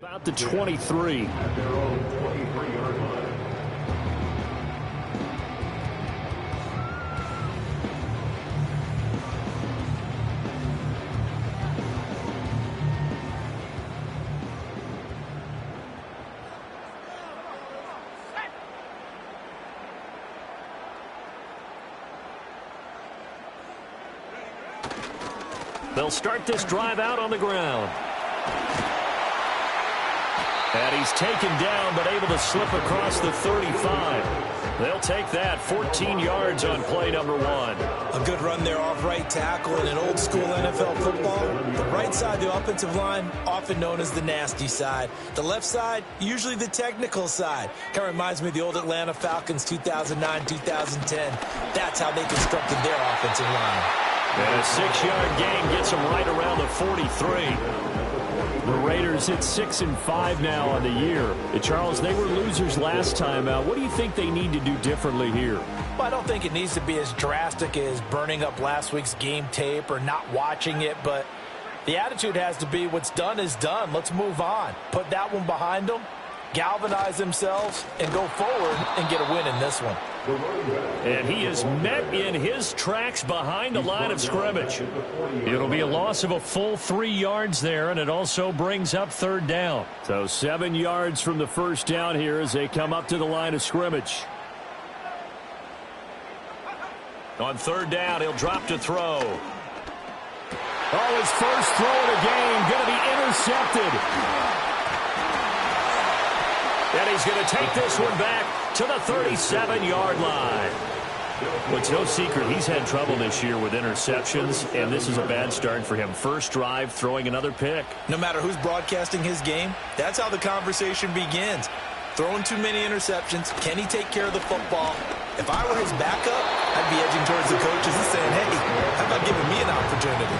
About the 23. They'll start this drive out on the ground. And he's taken down, but able to slip across the 35. They'll take that 14 yards on play number 1. A good run there off right tackle in an old school NFL football. The right side of the offensive line, often known as the nasty side. The left side, usually the technical side. Kind of reminds me of the old Atlanta Falcons 2009-2010. That's how they constructed their offensive line. And a 6-yard gain gets them right around the 43. The Raiders hit 6-5 now on the year. Charles, they were losers last time out. What do you think they need to do differently here? Well, I don't think it needs to be as drastic as burning up last week's game tape or not watching it, but the attitude has to be what's done is done. Let's move on. Put that one behind them, galvanize themselves, and go forward and get a win in this one. And he is met in his tracks behind the line of scrimmage. It'll be a loss of a full 3 yards there, and it also brings up third down. So 7 yards from the first down here as they come up to the line of scrimmage. On third down, he'll drop to throw. Oh, his first throw of the game going to be intercepted. And he's going to take this one back to the 37-yard line. Well, it's no secret he's had trouble this year with interceptions, and this is a bad start for him. First drive, throwing another pick. No matter who's broadcasting his game, that's how the conversation begins. Throwing too many interceptions. Can he take care of the football? If I were his backup, I'd be edging towards the coaches and saying, hey, how about giving me an opportunity?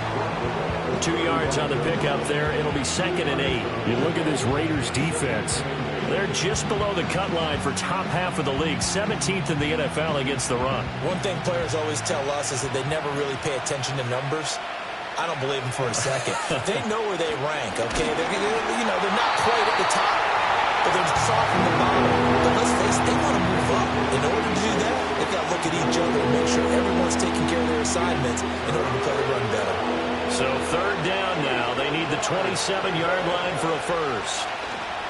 2 yards on the pickup there. It'll be 2nd and 8. You look at this Raiders defense. They're just below the cut line for top half of the league, 17th in the NFL against the run. One thing players always tell us is that they never really pay attention to numbers. I don't believe them for a second. They know where they rank, okay? They're not quite at the top, but they're soft from the bottom. But let's face it, they want to move up. In order to do that, they've got to look at each other and make sure everyone's taking care of their assignments in order to play the run better. So third down now. They need the 27-yard line for a first.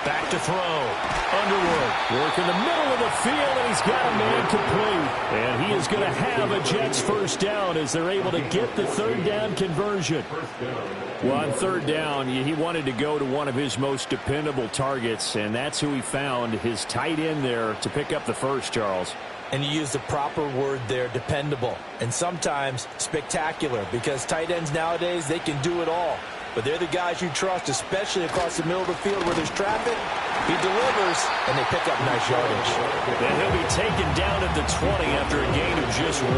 Back to throw. Underwood working the middle of the field, and he's got a man complete. And he is going to have a Jets first down as they're able to get the third down conversion. Well, on third down, he wanted to go to one of his most dependable targets, and that's who he found, his tight end there, to pick up the first, Charles. And you use the proper word there, dependable, and sometimes spectacular, because tight ends nowadays, they can do it all. But they're the guys you trust, especially across the middle of the field where there's traffic. He delivers, and they pick up nice yardage. And he'll be taken down at the 20 after a gain of just 1.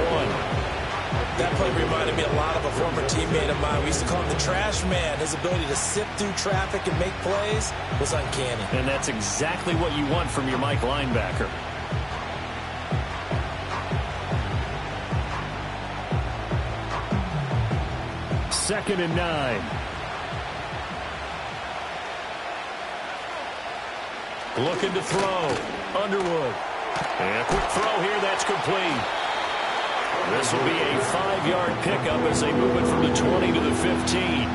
That play reminded me a lot of a former teammate of mine. We used to call him the trash man. His ability to sift through traffic and make plays was uncanny. And that's exactly what you want from your Mike linebacker. Second and 9. Looking to throw. Underwood. And a quick throw here. That's complete. This will be a 5-yard pickup as they move it from the 20 to the 15.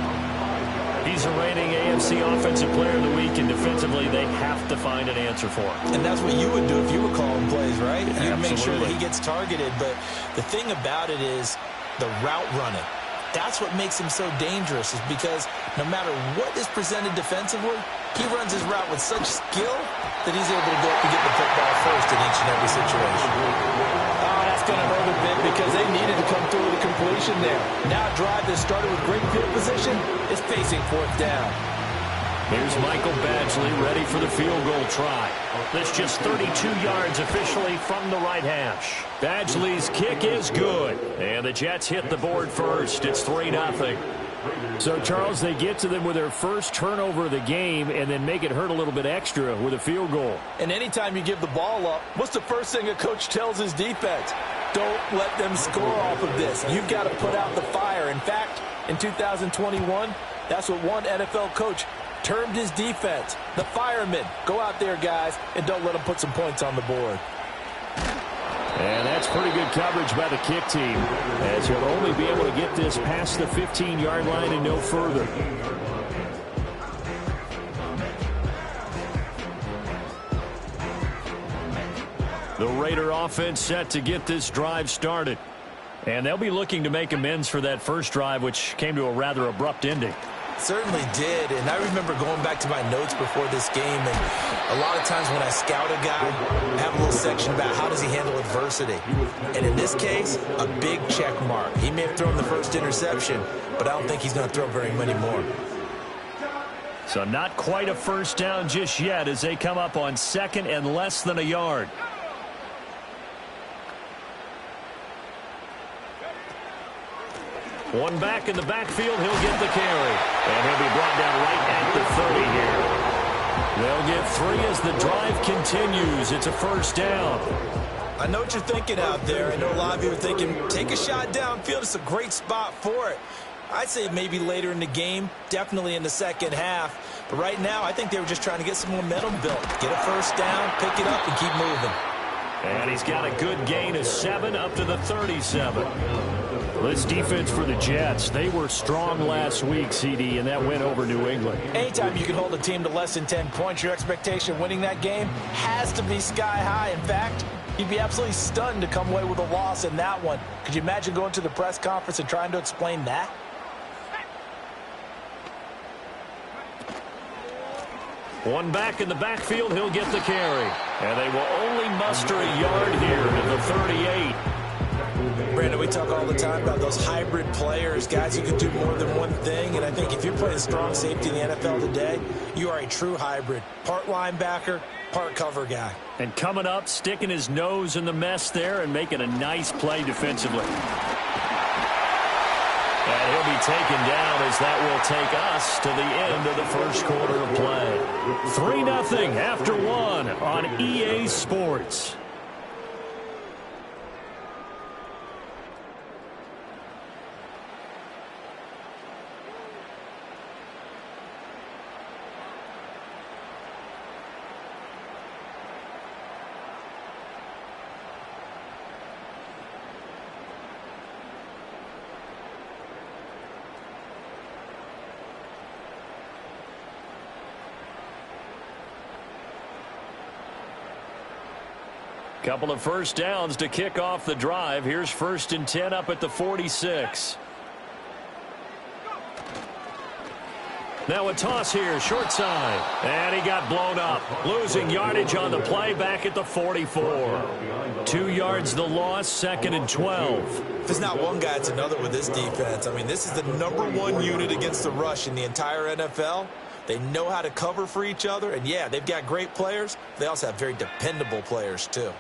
He's a reigning AFC Offensive Player of the Week, and defensively they have to find an answer for him. And that's what you would do if you were calling plays, right? Yeah, you'd make sure that he gets targeted. But the thing about it is the route running. That's what makes him so dangerous, is because no matter what is presented defensively, he runs his route with such skill that he's able to go up and get the football first in each and every situation. Oh, that's going to hurt a bit because they needed to come through with a completion there. Now a drive that started with great field position is facing fourth down. Here's Michael Badgley ready for the field goal try. That's just 32 yards officially from the right hash. Badgley's kick is good. And the Jets hit the board first. It's 3-0. So, Charles, they get to them with their first turnover of the game and then make it hurt a little bit extra with a field goal. And anytime you give the ball up, what's the first thing a coach tells his defense? Don't let them score off of this. You've got to put out the fire. In fact, in 2021, that's what one NFL coach termed his defense the firemen. Go out there, guys, and don't let them put some points on the board. And that's pretty good coverage by the kick team, as he'll only be able to get this past the 15-yard line and no further. The Raider offense set to get this drive started. And they'll be looking to make amends for that first drive, which came to a rather abrupt ending. Certainly did, and I remember going back to my notes before this game, and a lot of times when I scout a guy, I have a little section about how does he handle adversity. And in this case, a big check mark. He may have thrown the first interception, but I don't think he's going to throw very many more. So not quite a first down just yet as they come up on second and less than a yard. One back in the backfield, he'll get the carry. And he'll be brought down right at the 30 here. They'll get 3 as the drive continues. It's a first down. I know what you're thinking out there. I know a lot of you are thinking, take a shot downfield. It's a great spot for it. I'd say maybe later in the game, definitely in the second half. But right now, I think they were just trying to get some momentum built. Get a first down, pick it up, and keep moving. And he's got a good gain of 7 up to the 37. This defense for the Jets, they were strong last week, CD, and that went over New England. Anytime you can hold a team to less than 10 points, your expectation of winning that game has to be sky high. In fact, you'd be absolutely stunned to come away with a loss in that one. Could you imagine going to the press conference and trying to explain that? One back in the backfield, he'll get the carry. And they will only muster a yard here to the 38. Brandon, we talk all the time about those hybrid players, guys who can do more than one thing. And I think if you're playing strong safety in the NFL today, you are a true hybrid. Part linebacker, part cover guy. And coming up, sticking his nose in the mess there and making a nice play defensively. And he'll be taken down as that will take us to the end of the first quarter of play. 3-0 after 1 on EA Sports. Couple of first downs to kick off the drive. Here's 1st and 10 up at the 46. Now a toss here, short side. And he got blown up. Losing yardage on the play back at the 44. 2 yards the loss, 2nd and 12. If there's not one guy, it's another with this defense. I mean, this is the #1 unit against the rush in the entire NFL. They know how to cover for each other. And, yeah, they've got great players. They also have very dependable players, too.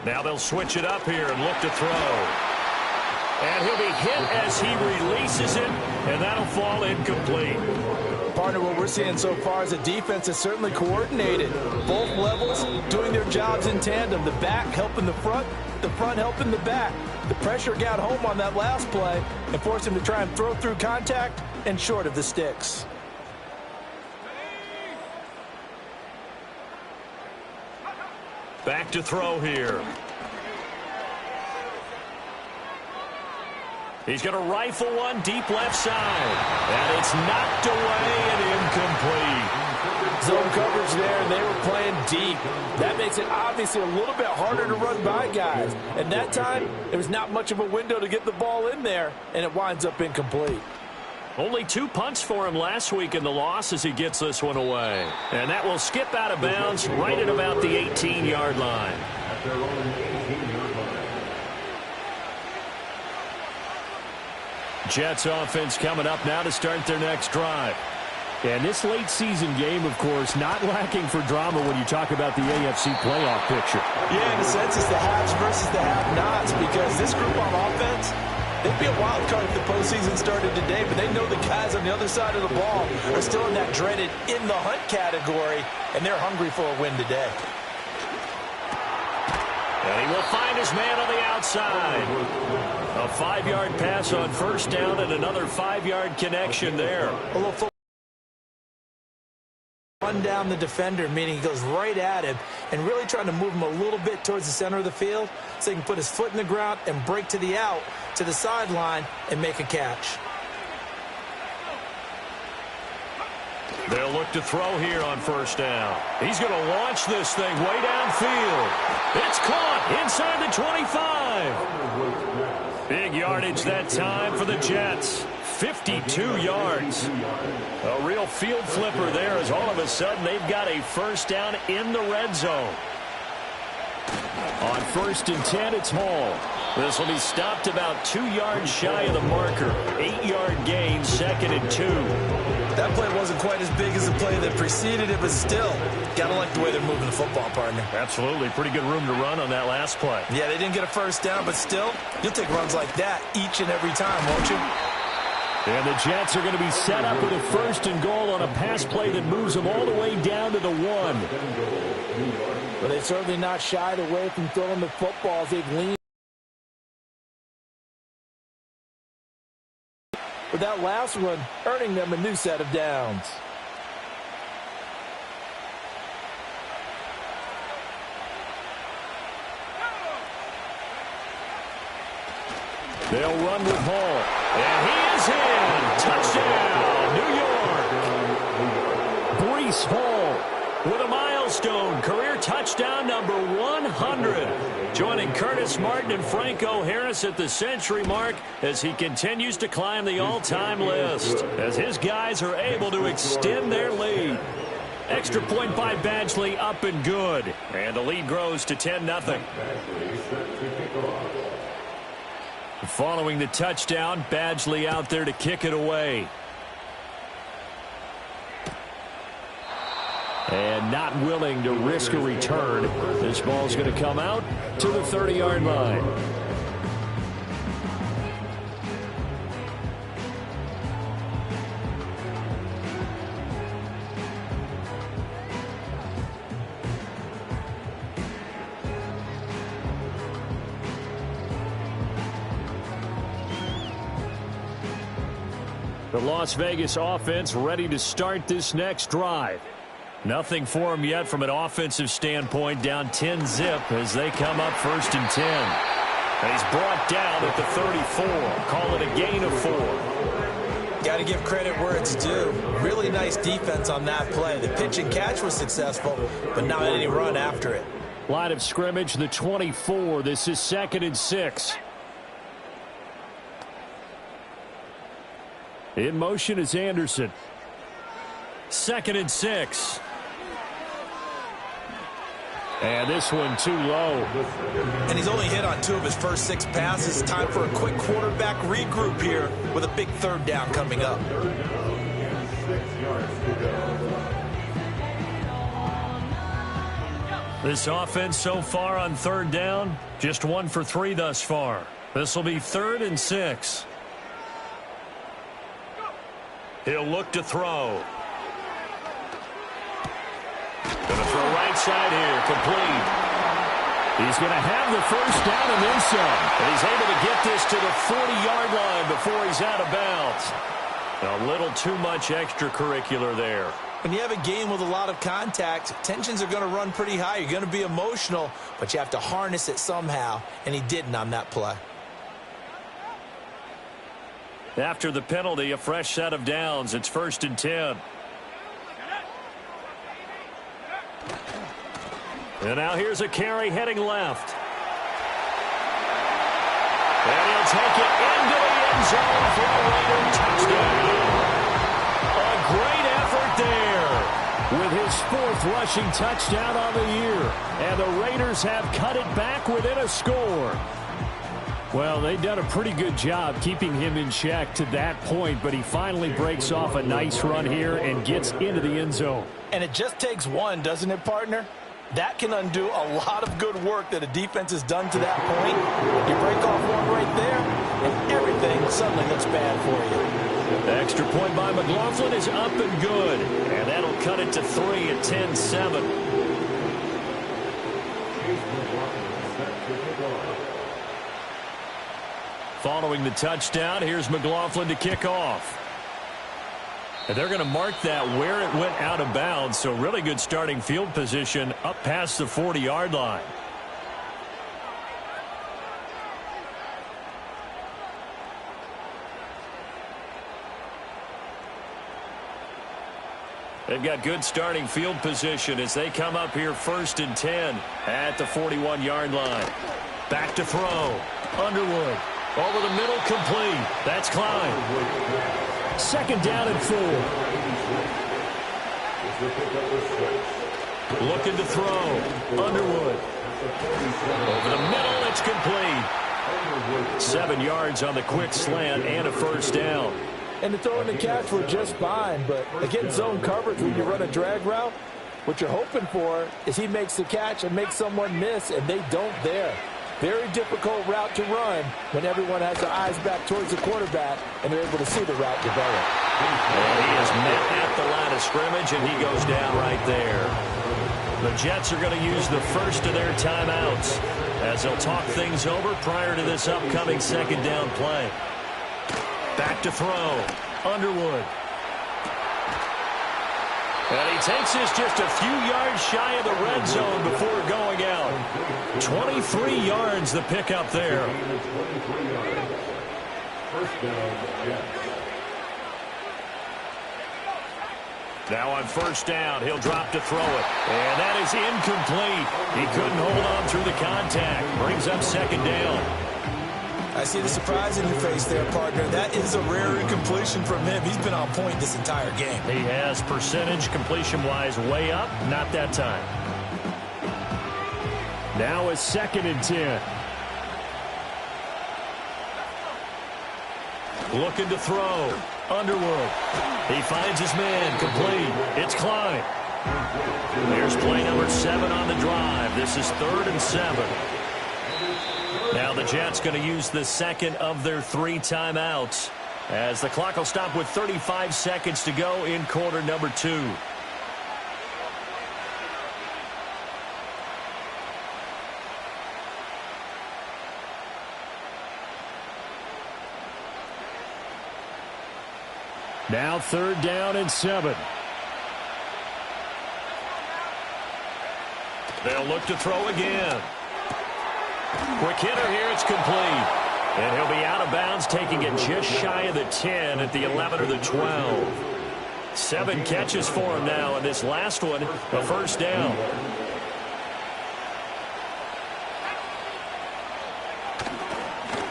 Now they'll switch it up here and look to throw. And he'll be hit as he releases it, and that'll fall incomplete. Partner, what we're seeing so far is the defense is certainly coordinated. Both levels doing their jobs in tandem. The back helping the front helping the back. The pressure got home on that last play and forced him to try and throw through contact and short of the sticks. Back to throw here. He's going to rifle one deep left side. And it's knocked away and incomplete. Zone coverage there, and they were playing deep. That makes it obviously a little bit harder to run by guys. And that time, there was not much of a window to get the ball in there, and it winds up incomplete. Only 2 punts for him last week in the loss as he gets this one away. And that will skip out of bounds right at about the 18-yard line. Jets offense coming up now to start their next drive. And this late season game, of course, not lacking for drama when you talk about the AFC playoff picture. Yeah, in a sense, it's the haves versus the have-nots, because this group on offense, they'd be a wild card if the postseason started today, but they know the guys on the other side of the ball are still in that dreaded in-the-hunt category, and they're hungry for a win today. And he will find his man on the outside. A 5-yard pass on first down and another 5-yard connection there. A little run down the defender, meaning he goes right at him and really trying to move him a little bit towards the center of the field so he can put his foot in the ground and break to the out, to the sideline, and make a catch. They'll look to throw here on first down. He's going to launch this thing way downfield. It's caught inside the 25. Big yardage that time for the Jets. 52 yards. A real field flipper there as all of a sudden they've got a first down in the red zone. On 1st and 10, it's Hall. This will be stopped about 2 yards shy of the marker. 8-yard gain, 2nd and 2. That play wasn't quite as big as the play that preceded it, but still, got to like the way they're moving the football, partner. Absolutely. Pretty good room to run on that last play. Yeah, they didn't get a first down, but still, you'll take runs like that each and every time, won't you? And the Jets are going to be set up with a 1st and goal on a pass play that moves them all the way down to the 1. But they've certainly not shied away from throwing the footballs. They've leaned. With that last one, earning them a new set of downs. They'll run with Hall. And he is in. Touchdown, New York. Breece Hall with a milestone career touchdown number 100. Joining Curtis Martin and Franco Harris at the century mark as he continues to climb the all-time list. As his guys are able to extend their lead. Extra point by Badgley up and good. And the lead grows to 10-0. Following the touchdown, Badgley out there to kick it away. And not willing to risk a return. This ball's going to come out to the 30-yard line. The Las Vegas offense ready to start this next drive. Nothing for them yet from an offensive standpoint, down 10-zip as they come up 1st and 10. And he's brought down at the 34. Call it a gain of 4. Got to give credit where it's due. Really nice defense on that play. The pitch and catch was successful, but not any run after it. Line of scrimmage, the 24. This is 2nd and 6. In motion is Anderson. 2nd and 6. And this one too low. And he's only hit on 2 of his first 6 passes. Time for a quick quarterback regroup here with a big 3rd down coming up. This offense so far on 3rd down, just 1 for 3 thus far. This will be 3rd and 6. He'll look to throw. Going to throw right side here, complete. He's going to have the first down and then some. And he's able to get this to the 40-yard line before he's out of bounds. A little too much extracurricular there. When you have a game with a lot of contact, tensions are going to run pretty high. You're going to be emotional, but you have to harness it somehow, and he didn't on that play. After the penalty, a fresh set of downs. It's 1st and 10. And now here's a carry heading left. And he'll take it into the end zone for a Raider touchdown. A great effort there with his 4th rushing touchdown on the year. And the Raiders have cut it back within a score. Well, they've done a pretty good job keeping him in check to that point, but he finally breaks off a nice run here and gets into the end zone. And it just takes one, doesn't it, partner? That can undo a lot of good work that a defense has done to that point. You break off one right there, and everything suddenly looks bad for you. The extra point by McLaughlin is up and good, and that'll cut it to 3 at 10-7. Following the touchdown, here's McLaughlin to kick off. And they're going to mark that where it went out of bounds, so really good starting field position up past the 40-yard line. They've got good starting field position as they come up here 1st and 10 at the 41-yard line. Back to throw. Underwood. Over the middle, complete. That's Klein. 2nd down and 4. Looking to throw. Underwood. Over the middle, it's complete. 7 yards on the quick slant and a 1st down. And the throw and the catch were just fine, but against zone coverage when you run a drag route, what you're hoping for is he makes the catch and makes someone miss, and they don't there. Very difficult route to run when everyone has their eyes back towards the quarterback and they're able to see the route develop. And he is met at the line of scrimmage, and he goes down right there. The Jets are going to use the first of their timeouts as they'll talk things over prior to this upcoming 2nd down play. Back to throw. Underwood. And he takes this just a few yards shy of the red zone before going out. 23 yards the pickup there. Now on 1st down, he'll drop to throw it. And that is incomplete. He couldn't hold on through the contact. Brings up 2nd down. I see the surprise in your face there, partner. That is a rare incompletion from him. He's been on point this entire game. He has percentage completion-wise way up. Not that time. Now it's 2nd and 10. Looking to throw. Underwood. He finds his man. Complete. It's Klein. Here's play number 7 on the drive. This is 3rd and 7. Now the Jets going to use the 2nd of their 3 timeouts as the clock will stop with 35 seconds to go in quarter number 2. Now 3rd down and 7. They'll look to throw again. Quick hitter here, it's complete. And he'll be out of bounds, taking it just shy of the 10 at the 11 or the 12. 7 catches for him now, and this last one, a 1st down.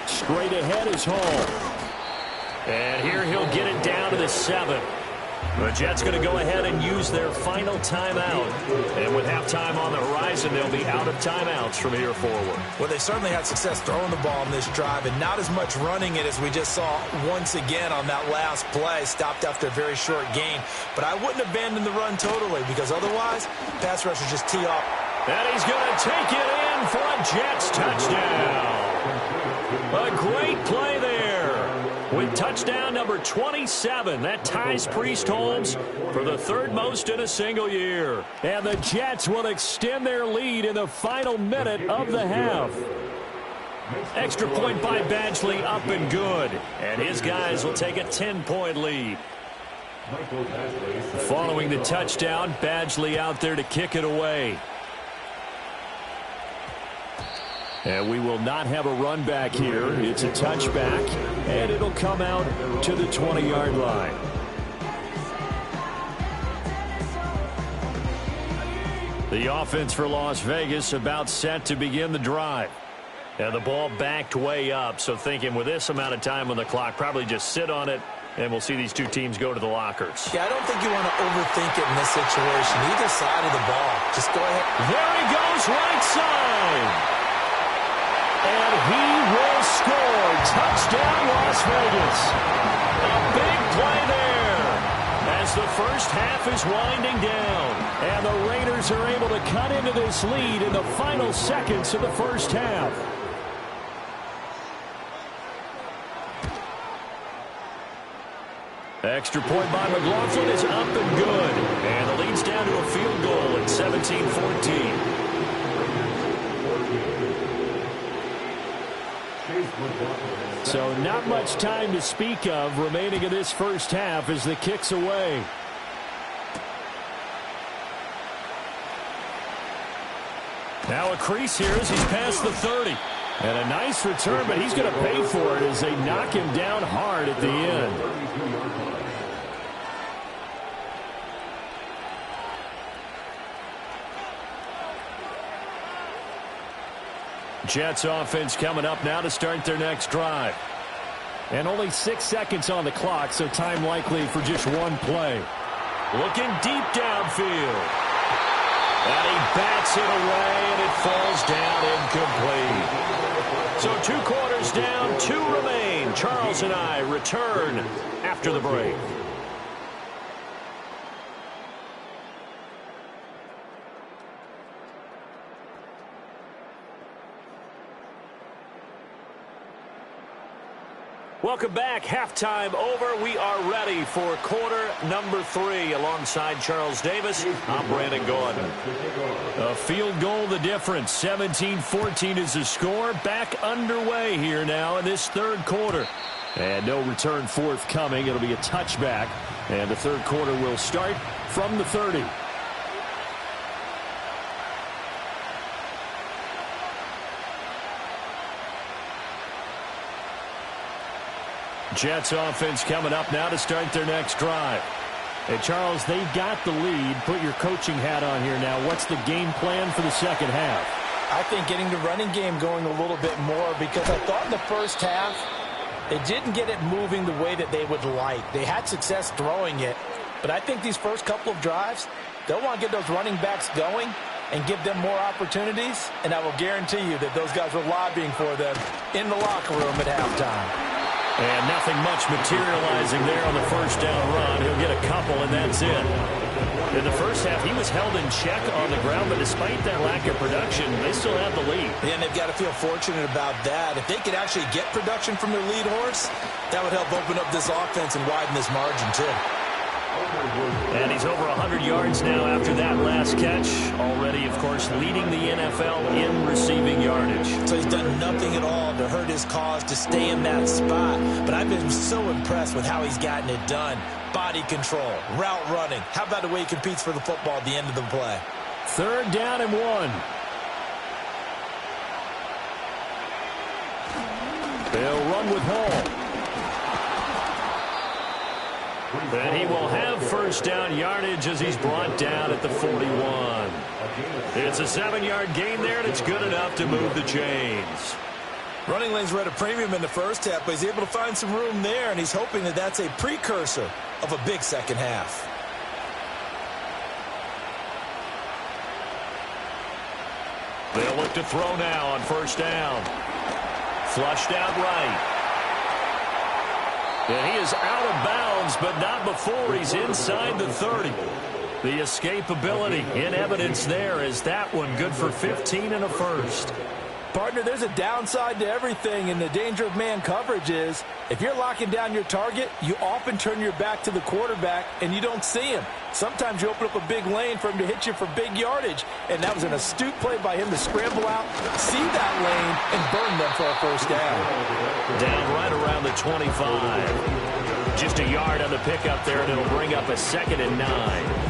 Straight ahead is Hall. And here he'll get it down to the 7. The Jets going to go ahead and use their final timeout. And with halftime on the horizon, they'll be out of timeouts from here forward. Well, they certainly had success throwing the ball in this drive and not as much running it as we just saw once again on that last play. Stopped after a very short gain. But I wouldn't abandon the run totally because otherwise, pass rushers just tee off. And he's going to take it in for a Jets touchdown. A great play there. With touchdown number 27, that ties Priest Holmes for the 3rd most in a single year. And the Jets will extend their lead in the final minute of the half. Extra point by Badgley up and good. And his guys will take a 10-point lead. Following the touchdown, Badgley out there to kick it away. And we will not have a run back here. It's a touchback, and it'll come out to the 20-yard line. The offense for Las Vegas about set to begin the drive. And the ball backed way up, so thinking with this amount of time on the clock, probably just sit on it, and we'll see these two teams go to the lockers. Yeah, I don't think you want to overthink it in this situation. Either side of the ball. Just go ahead. There he goes, right side. And he will score. Touchdown, Las Vegas. A big play there as the first half is winding down. And the Raiders are able to cut into this lead in the final seconds of the first half. Extra point by McLaughlin is up and good. And the lead's down to a field goal at 17-14. So not much time to speak of remaining in this first half as the kick's away. Now a crease here as he's past the 30. And a nice return, but he's going to pay for it as they knock him down hard at the end. Jets offense coming up now to start their next drive. And only 6 seconds on the clock, so time likely for just one play. Looking deep downfield. And he bats it away, and it falls down incomplete. So 2 quarters down, 2 remain. Charles and I return after the break. Welcome back. Halftime over. We are ready for quarter number 3 alongside Charles Davis. I'm Brandon Gordon. A field goal the difference. 17-14 is the score. Back underway here now in this third quarter. And no return forthcoming. It'll be a touchback. And the third quarter will start from the 30. Jets offense coming up now to start their next drive. Hey, Charles, they've got the lead. Put your coaching hat on here now. What's the game plan for the second half? I think getting the running game going a little bit more, because I thought in the first half they didn't get it moving the way that they would like. They had success throwing it, but I think these first couple of drives, they'll want to get those running backs going and give them more opportunities, and I will guarantee you that those guys were lobbying for them in the locker room at halftime. And nothing much materializing there on the first down run. He'll get a couple, and that's it. In the first half, he was held in check on the ground, but despite that lack of production, they still have the lead. And they've got to feel fortunate about that. If they could actually get production from their lead horse, that would help open up this offense and widen this margin, too. And he's over 100 yards now after that last catch. Already, of course, leading the NFL in receiving yardage. So he's done nothing at all to hurt his cause to stay in that spot. But I've been so impressed with how he's gotten it done. Body control, route running. How about the way he competes for the football at the end of the play? 3rd down and 1. They'll run with Hall. And he will have first down yardage as he's brought down at the 41. It's a 7-yard gain there, and it's good enough to move the chains. Running lanes were at a premium in the first half, but he's able to find some room there, and he's hoping that that's a precursor of a big second half. They'll look to throw now on first down. Flushed out right. And he is out of bounds, but not before he's inside the 30. The escapability in evidence there is that one good for 15 and a first. Partner, there's a downside to everything, and the danger of man coverage is if you're locking down your target, you often turn your back to the quarterback and you don't see him. Sometimes you open up a big lane for him to hit you for big yardage, and that was an astute play by him to scramble out, see that lane, and burn them for a first down. Down right around the 25. Just a yard on the pickup there, and it'll bring up a 2nd and 9.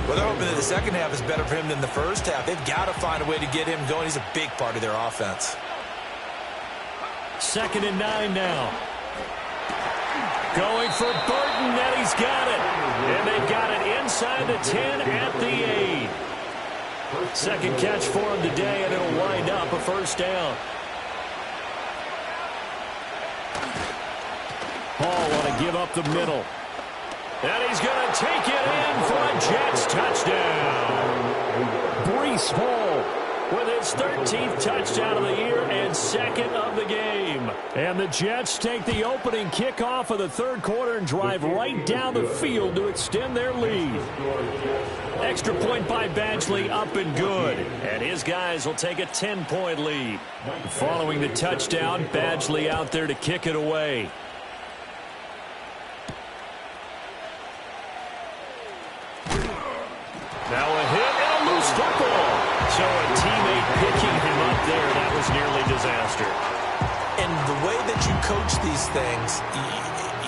Well, they're hoping that the second half is better for him than the first half. They've got to find a way to get him going. He's a big part of their offense. 2nd and 9 now. Going for Burton, and he's got it. And they've got it inside the 10 at the 8. Second catch for him today, and it'll wind up a first down. Hall want to give up the middle. And he's going to take it in for a Jets touchdown. Breece Hall with his 13th touchdown of the year and 2nd of the game. And the Jets take the opening kickoff of the third quarter and drive right down the field to extend their lead. Extra point by Badgley up and good. And his guys will take a 10-point lead. Following the touchdown, Badgley out there to kick it away. Now a hit and a loose football. So a teammate picking him up there. That was nearly disaster. And the way that you coach these things,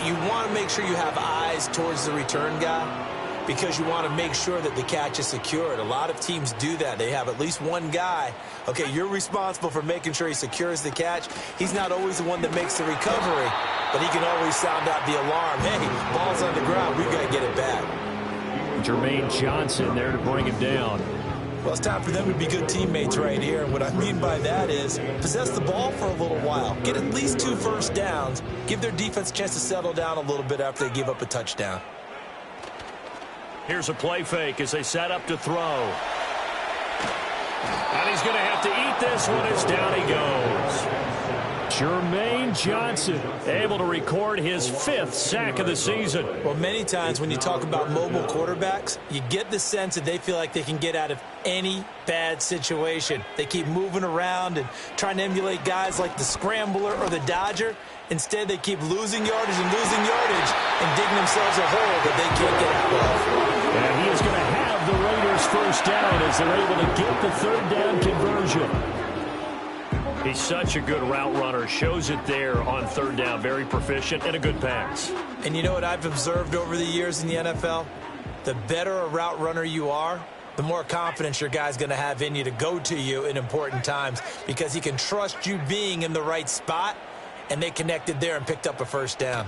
you want to make sure you have eyes towards the return guy because you want to make sure that the catch is secured. A lot of teams do that. They have at least one guy. Okay, you're responsible for making sure he secures the catch. He's not always the one that makes the recovery, but he can always sound out the alarm. Hey, ball's on the ground. We've got to get it back. Jermaine Johnson there to bring him down. Well, it's time for them to be good teammates right here. And what I mean by that is possess the ball for a little while. Get at least 2 first downs. Give their defense a chance to settle down a little bit after they give up a touchdown. Here's a play fake as they set up to throw. And he's going to have to eat this one as down he goes. Jermaine Johnson able to record his 5th sack of the season. Well, many times when you talk about mobile quarterbacks, you get the sense that they feel like they can get out of any bad situation. They keep moving around and trying to emulate guys like the Scrambler or the Dodger. Instead, they keep losing yardage and digging themselves a hole that they can't get out of. And he is going to have the Raiders first down as they're able to get the 3rd down conversion. He's such a good route runner. Shows it there on 3rd down. Very proficient and a good pass. And you know what I've observed over the years in the NFL? The better a route runner you are, the more confidence your guy's going to have in you to go to you in important times because he can trust you being in the right spot, and they connected there and picked up a first down.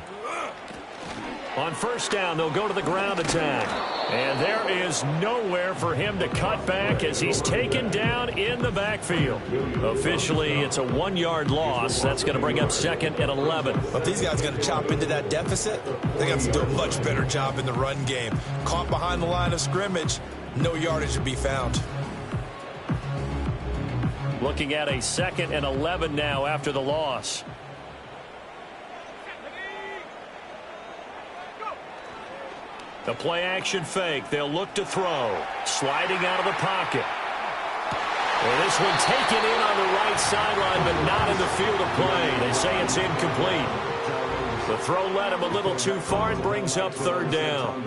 On 1st down, they'll go to the ground attack. And there is nowhere for him to cut back as he's taken down in the backfield. Officially, it's a 1-yard loss. That's going to bring up 2nd and 11. But these guys are going to chop into that deficit. They got to do a much better job in the run game. Caught behind the line of scrimmage, no yardage to be found. Looking at a 2nd and 11 now after the loss. The play-action fake. They'll look to throw. Sliding out of the pocket. And this one taken in on the right sideline, but not in the field of play. They say it's incomplete. The throw led him a little too far and brings up 3rd down.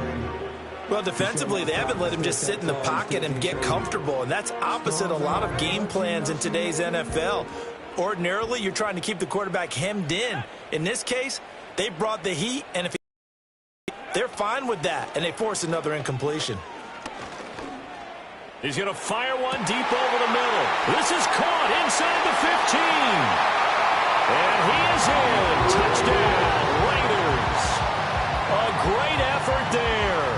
Well, defensively, they haven't let him just sit in the pocket and get comfortable, and that's opposite a lot of game plans in today's NFL. Ordinarily, you're trying to keep the quarterback hemmed in. In this case, they brought the heat, and if they're fine with that, and they force another incompletion. He's going to fire one deep over the middle. This is caught inside the 15. And he is in. Touchdown, Raiders. A great effort there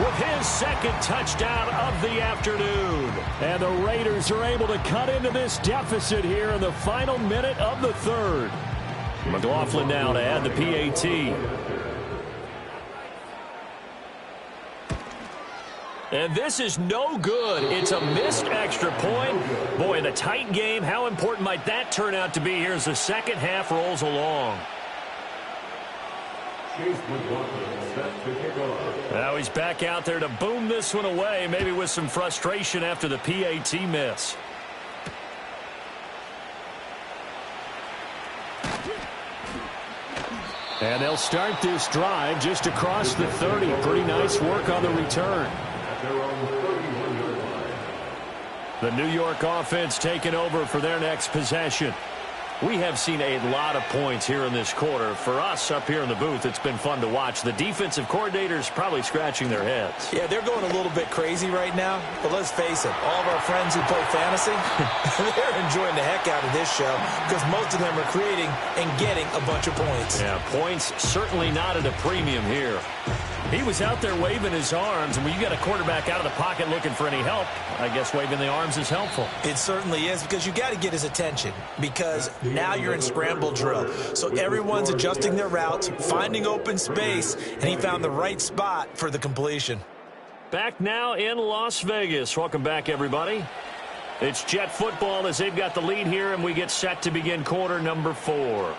with his 2nd touchdown of the afternoon. And the Raiders are able to cut into this deficit here in the final minute of the 3rd. McLaughlin now to add the PAT. And this is no good. It's a missed extra point. Boy, in a tight game, how important might that turn out to be here as the 2nd half rolls along? Now he's back out there to boom this one away, maybe with some frustration after the PAT miss. And they'll start this drive just across the 30. Pretty nice work on the return. The New York offense taking over for their next possession. We have seen a lot of points here in this quarter. For us up here in the booth, it's been fun to watch. The defensive coordinators probably scratching their heads. Yeah, they're going a little bit crazy right now. But let's face it, all of our friends who play fantasy, they're enjoying the heck out of this show because most of them are creating and getting a bunch of points. Yeah, points certainly not at a premium here. He was out there waving his arms, and when you got a quarterback out of the pocket looking for any help, I guess waving the arms is helpful. It certainly is because you got to get his attention because now you're in scramble drill. So everyone's adjusting their routes, finding open space, and he found the right spot for the completion. Back now in Las Vegas. Welcome back, everybody. It's Jet football as they've got the lead here, and we get set to begin quarter number 4.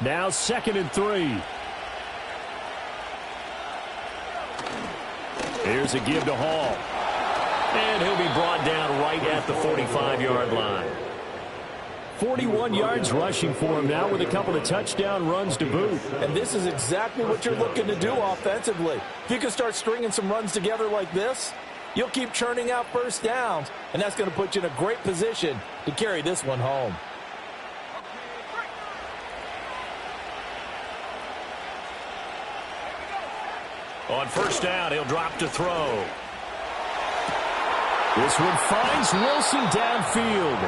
Now 2nd and 3. Here's a give to Hall. And he'll be brought down right at the 45-yard line. 41 yards rushing for him now with a couple of touchdown runs to boot. And this is exactly what you're looking to do offensively. If you can start stringing some runs together like this, you'll keep churning out first downs, and that's going to put you in a great position to carry this one home. On first down, he'll drop to throw. This one finds Wilson downfield.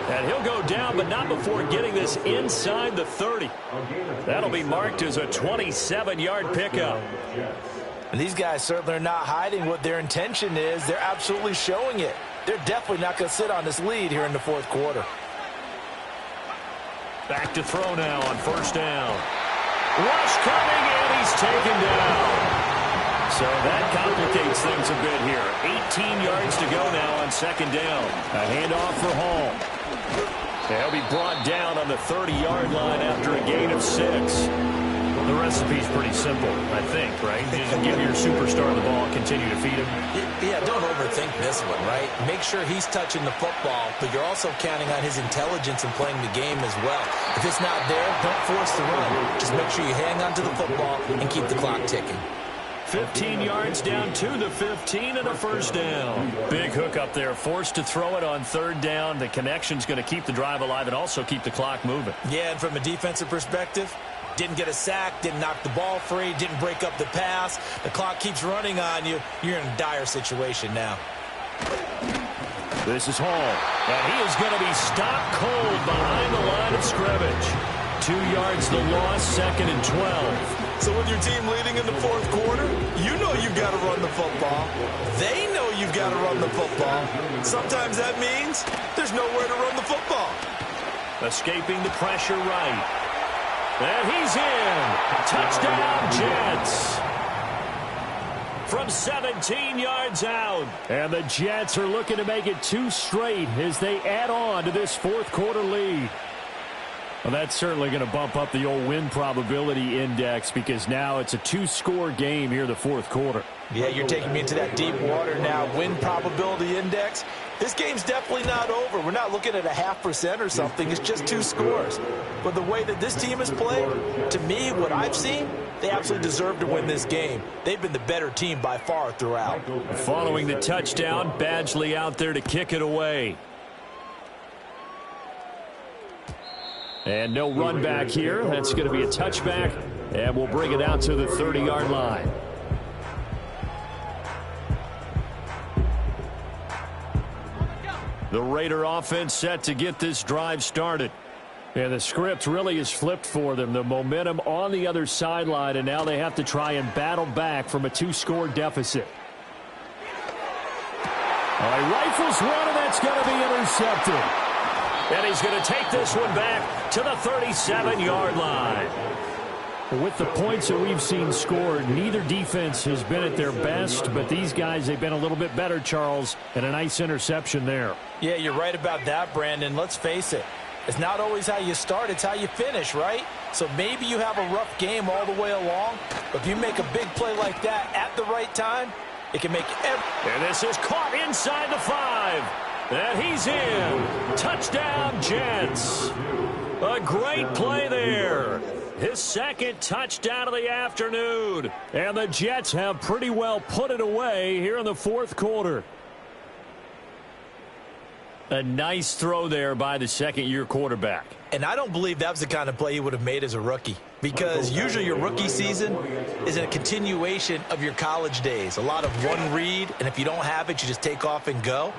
And he'll go down, but not before getting this inside the 30. That'll be marked as a 27-yard pickup. And these guys certainly are not hiding what their intention is. They're absolutely showing it. They're definitely not going to sit on this lead here in the fourth quarter. Back to throw now on first down. Rush coming, and he's taken down. So that complicates things a bit here. 18 yards to go now on second down. A handoff for Hall. He'll be brought down on the 30-yard line after a gain of 6. The recipe's pretty simple, I think, right? Just give your superstar the ball, continue to feed him. Yeah, don't overthink this one, right? Make sure he's touching the football, but you're also counting on his intelligence in playing the game as well. If it's not there, don't force the run. Just make sure you hang on to the football and keep the clock ticking. 15 yards down to the 15 and a first down. Big hook up there, forced to throw it on third down. The connection's going to keep the drive alive and also keep the clock moving. Yeah, and from a defensive perspective, didn't get a sack, didn't knock the ball free, didn't break up the pass. The clock keeps running on you. You're in a dire situation now. This is Hall, and he is going to be stopped cold behind the line of scrimmage. 2 yards the loss, second and 12. So with your team leading in the fourth quarter, you know you've got to run the football. They know you've got to run the football. Sometimes that means there's nowhere to run the football. Escaping the pressure right. And he's in. Touchdown, Jets. From 17 yards out. And the Jets are looking to make it 2 straight as they add on to this fourth quarter lead. Well, that's certainly going to bump up the old win probability index because now it's a 2-score game here in the fourth quarter. Yeah, you're taking me into that deep water now. Win probability index. This game's definitely not over. We're not looking at a 0.5% or something. It's just 2 scores. But the way that this team has played, to me, what I've seen, they absolutely deserve to win this game. They've been the better team by far throughout. Following the touchdown, Badgley out there to kick it away. And no run back here. That's going to be a touchback, and we'll bring it out to the 30-yard line. The Raider offense set to get this drive started. And the script really is flipped for them. The momentum on the other sideline, and now they have to try and battle back from a 2-score deficit. All right, rifles one, and that's going to be intercepted. And he's going to take this one back to the 37-yard line. With the points that we've seen scored, neither defense has been at their best, but these guys, they've been a little bit better, Charles, and a nice interception there. Yeah, you're right about that, Brandon. Let's face it. It's not always how you start, it's how you finish, right? So maybe you have a rough game all the way along, but if you make a big play like that at the right time, it can make every... And this is caught inside the 5. And he's in. Touchdown, Jets. A great play there. His second touchdown of the afternoon. And the Jets have pretty well put it away here in the fourth quarter. A nice throw there by the second-year quarterback. And I don't believe that was the kind of play he would have made as a rookie, because usually your rookie season is a continuation of your college days. A lot of one read, and if you don't have it, you just take off and go.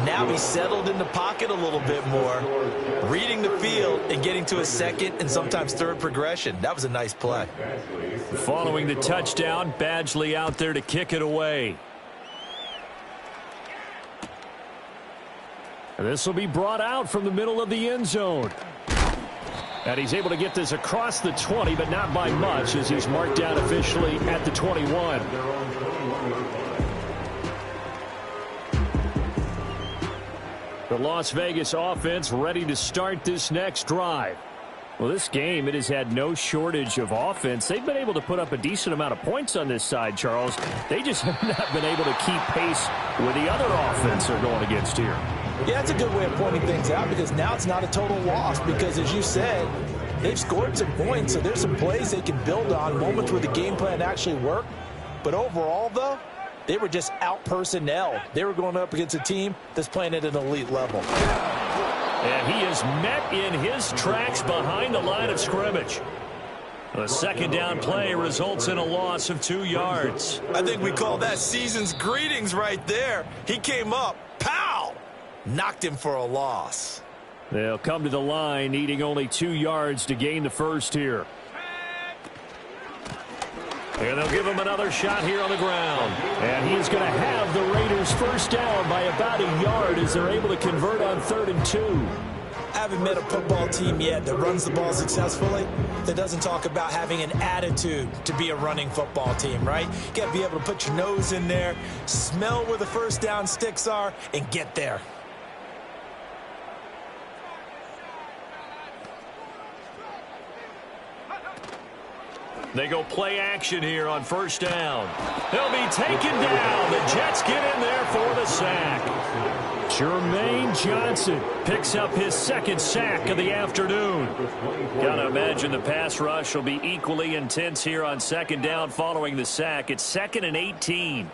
Now he's settled in the pocket a little bit more, reading the field and getting to a second and sometimes third progression. That was a nice play. Following the touchdown, Badgley out there to kick it away. And this will be brought out from the middle of the end zone. And he's able to get this across the 20, but not by much, as he's marked down officially at the 21. The Las Vegas offense ready to start this next drive. Well, this game, it has had no shortage of offense. They've been able to put up a decent amount of points on this side, Charles. They just have not been able to keep pace with the other offense they're going against here. Yeah, that's a good way of pointing things out because now it's not a total loss because, as you said, they've scored some points, so there's some plays they can build on, moments where the game plan actually worked. But overall, though, they were just out-personnel. They were going up against a team that's playing at an elite level. And he is met in his tracks behind the line of scrimmage. A second down play results in a loss of 2 yards. I think we call that season's greetings right there. He came up, pow! Knocked him for a loss. They'll come to the line needing only 2 yards to gain the first here. And they'll give him another shot here on the ground. And he's going to have the Raiders first down by about a yard as they're able to convert on 3rd and 2. I haven't met a football team yet that runs the ball successfully that doesn't talk about having an attitude to be a running football team, right? You got to be able to put your nose in there, smell where the first down sticks are, and get there. They go play action here on first down. They'll be taken down. The Jets get in there for the sack. Jermaine Johnson picks up his second sack of the afternoon. Gotta imagine the pass rush will be equally intense here on second down following the sack. It's 2nd and 18.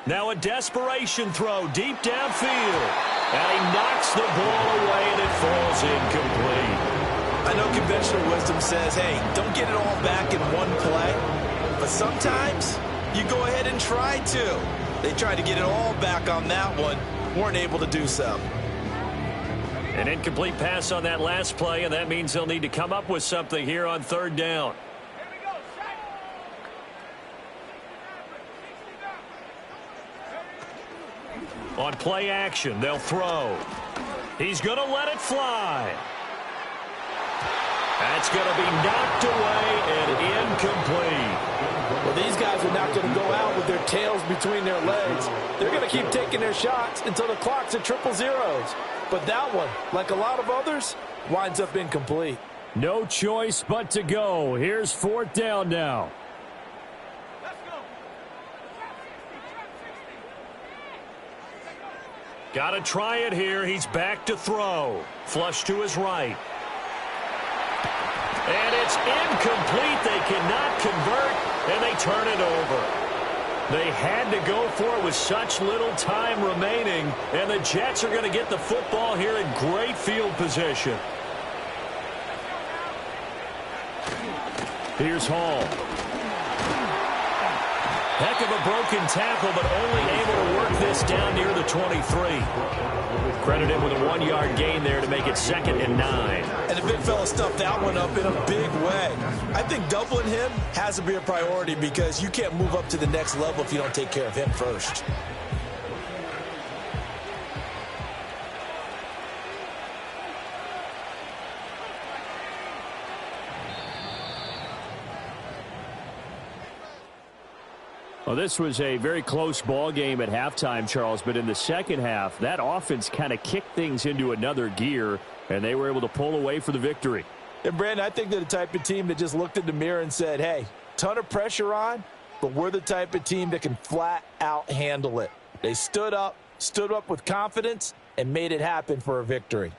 Now a desperation throw deep downfield. And he knocks the ball away and it falls incomplete. I know conventional wisdom says, hey, don't get it all back in one play. But sometimes you go ahead and try to. They tried to get it all back on that one. Weren't able to do so. An incomplete pass on that last play, and that means they'll need to come up with something here on 3rd down. On play action, they'll throw. He's going to let it fly. That's going to be knocked away and incomplete. Well, these guys are not going to go out with their tails between their legs. They're going to keep taking their shots until the clock's at 000. But that one, like a lot of others, winds up incomplete. No choice but to go. Here's 4th down now. Got to try it here. He's back to throw. Flush to his right. And it's incomplete. They cannot convert, and they turn it over. They had to go for it with such little time remaining, and the Jets are going to get the football here in great field position. Here's Hall. Heck of a broken tackle, but only able to work this down near the 23. Credit him with a 1-yard gain there to make it 2nd and 9. And the big fella stuffed that one up in a big way. I think doubling him has to be a priority because you can't move up to the next level if you don't take care of him first. Well, this was a very close ball game at halftime, Charles, but in the second half, that offense kind of kicked things into another gear, and they were able to pull away for the victory. And, Brandon, I think they're the type of team that just looked in the mirror and said, hey, ton of pressure on, but we're the type of team that can flat out handle it. They stood up with confidence, and made it happen for a victory.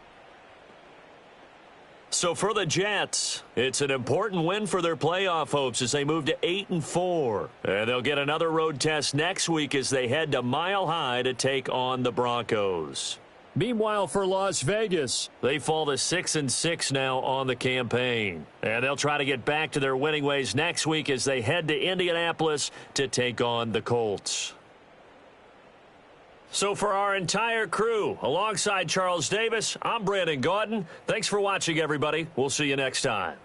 So for the Jets, it's an important win for their playoff hopes as they move to 8-4. And they'll get another road test next week as they head to Mile High to take on the Broncos. Meanwhile, for Las Vegas, they fall to 6-6 now on the campaign. And they'll try to get back to their winning ways next week as they head to Indianapolis to take on the Colts. So for our entire crew, alongside Charles Davis, I'm Brandon Gaudin. Thanks for watching, everybody. We'll see you next time.